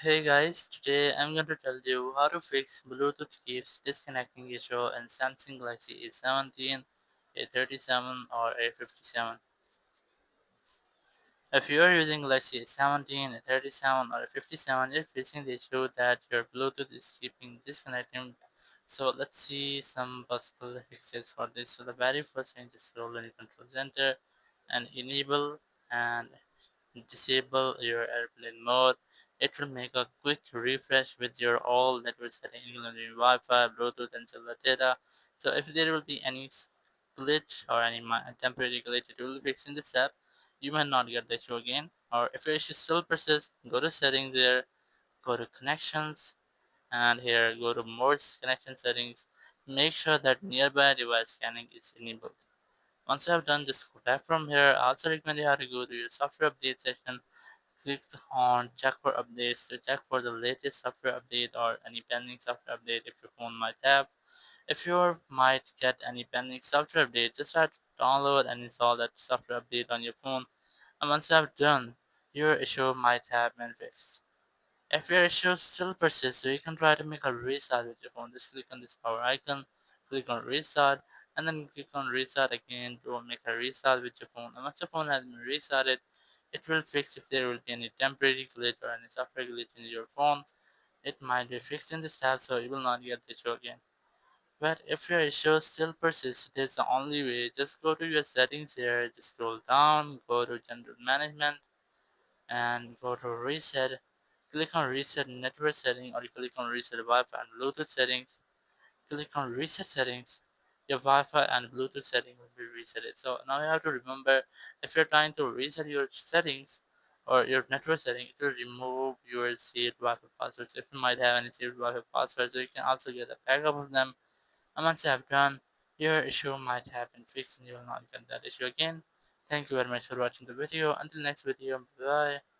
Hey guys, today I'm going to tell you how to fix Bluetooth keeps disconnecting issue in Samsung Galaxy A17, A37 or A57. If you are using Galaxy A17, A37 or A57, you're facing the issue that your Bluetooth is keeping disconnecting. So let's see some possible fixes for this. So the very first thing is scroll in the control center and enable and disable your airplane mode. It will make a quick refresh with your all network settings, including Wi-Fi, Bluetooth, and cellular data. So if there will be any glitch or any temporary glitch, it will be fixed in this app. You might not get the issue again. Or if your issue still persists, go to settings there, go to connections, and here go to more connection settings. Make sure that nearby device scanning is enabled. Once you have done, just go back from here. I also recommend you how to go to your software update section. Click on check for updates to check for the latest software update or any pending software update if your phone might have. If you might get any pending software update, just try to download and install that software update on your phone. And once you have done, your issue might have been fixed. If your issue still persists, so you can try to make a restart with your phone. Just click on this power icon, click on restart, and then click on restart again to make a restart with your phone. And once your phone has been restarted, it will fix if there will be any temporary glitch or any software glitch in your phone. It might be fixed in this tab, so you will not get the issue again. But if your issue still persists, it is the only way. Just go to your settings here, just scroll down, go to general management, and go to reset. Click on reset network setting, or you click on reset Wi-Fi and Bluetooth settings. Click on reset settings. Your Wi-Fi and Bluetooth setting will be reset. So now you have to remember, if you're trying to reset your settings or your network setting, it will remove your saved Wi-Fi passwords. If you might have any saved Wi-Fi passwords, so you can also get a backup of them. And once you have done, your issue might have been fixed and you will not get that issue again. Thank you very much for watching the video. Until next video, bye.